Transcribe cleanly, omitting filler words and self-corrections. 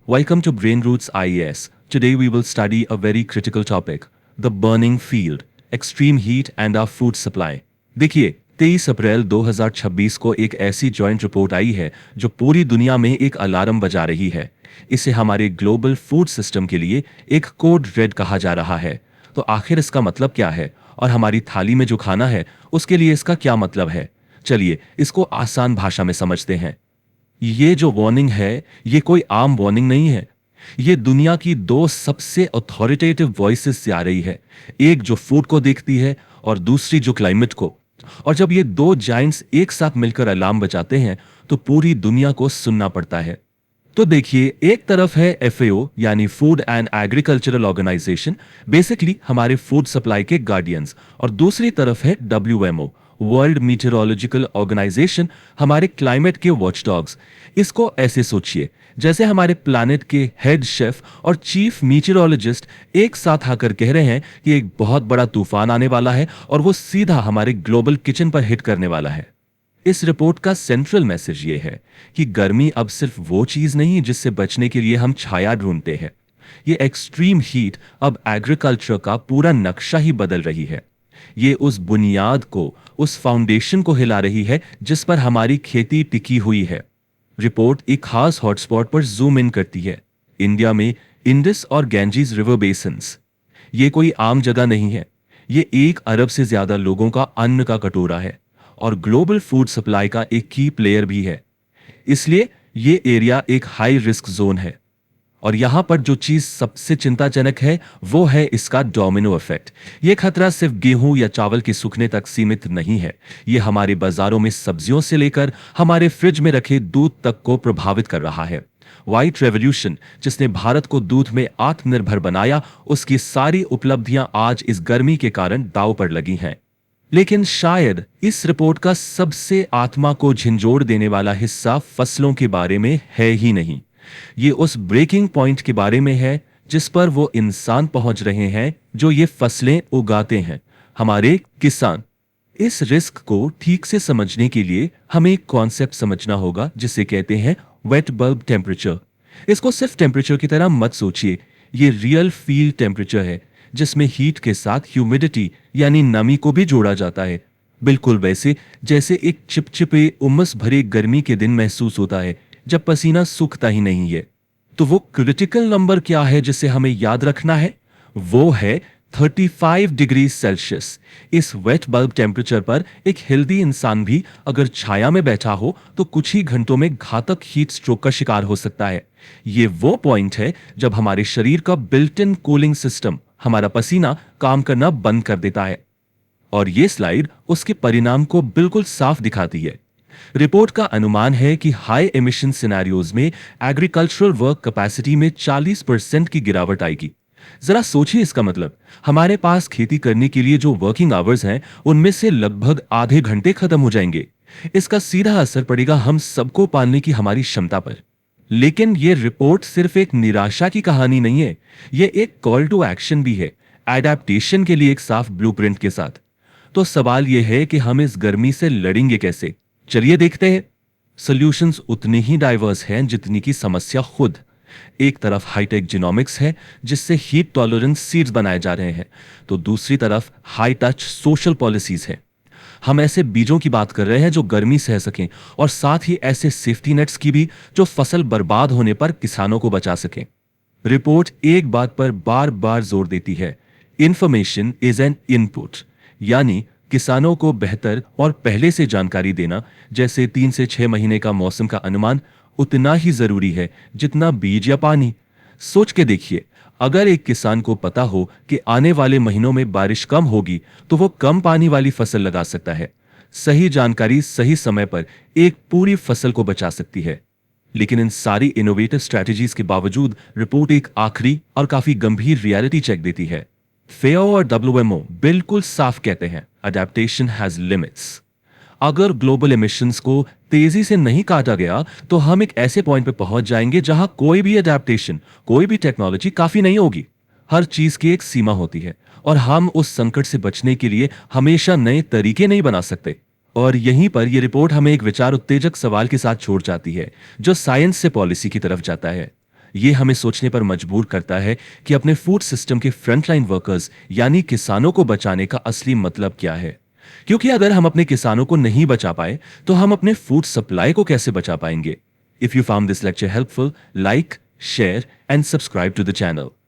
Welcome to Brain Roots IES. Today we will study a very critical topic, the burning field, extreme heat and our food supply. देखिए, 23 अप्रैल 2026 को एक ऐसी joint report आई है जो पूरी दुनिया में एक अलार्म बजा रही है। इसे हमारे ग्लोबल फूड सिस्टम के लिए एक कोड रेड कहा जा रहा है। तो आखिर इसका मतलब क्या है और हमारी थाली में जो खाना है उसके लिए इसका क्या मतलब है? चलिए इसको आसान भाषा में समझते हैं। ये जो वार्निंग है, ये कोई आम वार्निंग नहीं है। ये दुनिया की दो सबसे अथॉरिटेटिव वॉइसेस से आ रही है, एक जो फूड को देखती है और दूसरी जो क्लाइमेट को। और जब ये दो जायंट्स एक साथ मिलकर अलार्म बजाते हैं तो पूरी दुनिया को सुनना पड़ता है। तो देखिए, एक तरफ है FAO यानी Food and Agricultural Organization, basically हमारे फूड सप्लाई के गार्डियंस, और दूसरी तरफ है WMO वर्ल्ड मीटेरोलॉजिकल ऑर्गेनाइजेशन, हमारे क्लाइमेट के वॉचडॉग्स। इसको ऐसे सोचिए जैसे हमारे प्लैनेट के हेड शेफ और चीफ मीटेरोलॉजिस्ट एक साथ आकर कह रहे हैं कि एक बहुत बड़ा तूफान आने वाला है और वो सीधा हमारे ग्लोबल किचन पर हिट करने वाला है। इस रिपोर्ट का सेंट्रल मैसेज ये है कि गर्मी अब सिर्फ वो चीज नहीं जिससे बचने के लिए हम छाया ढूंढते हैं। ये एक्सट्रीम हीट अब एग्रीकल्चर का पूरा नक्शा ही बदल रही है। ये उस बुनियाद को, उस फाउंडेशन को हिला रही है जिस पर हमारी खेती टिकी हुई है। रिपोर्ट एक खास हॉटस्पॉट पर जूम इन करती है, इंडिया में इंडस और गैंजीज रिवर बेसिन्स। ये कोई आम जगह नहीं है, ये 1 अरब से ज्यादा लोगों का अन्न का कटोरा है और ग्लोबल फूड सप्लाई का एक की प्लेयर भी है। इसलिए ये एरिया एक हाई रिस्क जोन है। और यहां पर जो चीज सबसे चिंताजनक है वो है इसका डोमिनो इफेक्ट। ये खतरा सिर्फ गेहूं या चावल के सूखने तक सीमित नहीं है, ये हमारे बाजारों में सब्जियों से लेकर हमारे फ्रिज में रखे दूध तक को प्रभावित कर रहा है। व्हाइट रेवोल्यूशन, जिसने भारत को दूध में आत्मनिर्भर बनाया, उसकी सारी उपलब्धियां आज इस गर्मी के कारण दांव पर लगी हैं। लेकिन शायद इस रिपोर्ट का सबसे आत्मा को झंझोड़ देने वाला हिस्सा फसलों के बारे में है ही नहीं। ये उस ब्रेकिंग पॉइंट के बारे में है जिस पर वो इंसान पहुंच रहे हैं जो ये फसलें उगाते हैं, हमारे किसान। इस रिस्क को ठीक से समझने के लिए हमें एक कॉन्सेप्ट समझना होगा जिसे कहते हैं वेट बल्ब टेम्परेचर। इसको सिर्फ टेम्परेचर की तरह मत सोचिए, ये रियल फील्ड टेम्परेचर है जिसमें हीट के साथ ह्यूमिडिटी यानी नमी को भी जोड़ा जाता है। बिल्कुल वैसे जैसे एक चिपचिपे उमस भरे गर्मी के दिन महसूस होता है जब पसीना सूखता ही नहीं है। तो वो क्रिटिकल नंबर क्या है जिसे हमें याद रखना है? वो है 35 डिग्री सेल्सियस। इस वेट बल्ब टेम्परेचर पर एक हेल्दी इंसान भी अगर छाया में बैठा हो तो कुछ ही घंटों में घातक हीट स्ट्रोक का शिकार हो सकता है। ये वो पॉइंट है जब हमारे शरीर का बिल्ट इन कूलिंग सिस्टम, हमारा पसीना, काम करना बंद कर देता है। और ये स्लाइड उसके परिणाम को बिल्कुल साफ दिखाती है। रिपोर्ट का अनुमान है कि हाई एमिशन सिनेरियोज में एग्रीकल्चरल वर्क कैपेसिटी में 40% की गिरावट आएगी। जरा सोचिए, इसका मतलब हमारे पास खेती करने के लिए जो वर्किंग आवर्स हैं उनमें से लगभग आधे घंटे खत्म हो जाएंगे। इसका सीधा असर पड़ेगा हम सबको पालने की हमारी क्षमता पर। लेकिन यह रिपोर्ट सिर्फ एक निराशा की कहानी नहीं है, यह एक कॉल टू एक्शन भी है, एडेप्टेशन के लिए एक साफ ब्लूप्रिंट के साथ। तो सवाल यह है कि हम इस गर्मी से लड़ेंगे कैसे? चलिए देखते हैं। सॉल्यूशंस उतने ही डाइवर्स हैं जितनी की समस्या खुद। एक तरफ हाईटेक जीनोमिक्स है जिससे हीट टॉलरेंस सीड्स बनाए जा रहे हैं, तो दूसरी तरफ हाई टच सोशल पॉलिसीज है। हम ऐसे बीजों की बात कर रहे हैं जो गर्मी सह सकें और साथ ही ऐसे सेफ्टी नेट्स की भी जो फसल बर्बाद होने पर किसानों को बचा सकें। रिपोर्ट एक बात पर बार बार जोर देती है, इंफॉर्मेशन इज एन इनपुट, यानी किसानों को बेहतर और पहले से जानकारी देना, जैसे 3 से 6 महीने का मौसम का अनुमान, उतना ही जरूरी है जितना बीज या पानी। सोच के देखिए, अगर एक किसान को पता हो कि आने वाले महीनों में बारिश कम होगी तो वो कम पानी वाली फसल लगा सकता है। सही जानकारी सही समय पर एक पूरी फसल को बचा सकती है। लेकिन इन सारी इनोवेटिव स्ट्रेटजीज के बावजूद रिपोर्ट एक आखिरी और काफी गंभीर रियलिटी चेक देती है। FAO और WMO बिल्कुल साफ कहते हैं, अडेप्टेशन हैज लिमिट्स। अगर ग्लोबल एमिशंस को तेजी से नहीं काटा गया तो हम एक ऐसे पॉइंट पे पहुंच जाएंगे जहां कोई भी अडेप्टेशन, कोई भी टेक्नोलॉजी काफी नहीं होगी। हर चीज की एक सीमा होती है और हम उस संकट से बचने के लिए हमेशा नए तरीके नहीं बना सकते। और यहीं पर यह रिपोर्ट हमें एक विचार उत्तेजक सवाल के साथ छोड़ जाती है जो साइंस से पॉलिसी की तरफ जाता है। ये हमें सोचने पर मजबूर करता है कि अपने फूड सिस्टम के फ्रंटलाइन वर्कर्स यानी किसानों को बचाने का असली मतलब क्या है। क्योंकि अगर हम अपने किसानों को नहीं बचा पाए तो हम अपने फूड सप्लाई को कैसे बचा पाएंगे। If you found this lecture helpful, like, share and subscribe to the channel.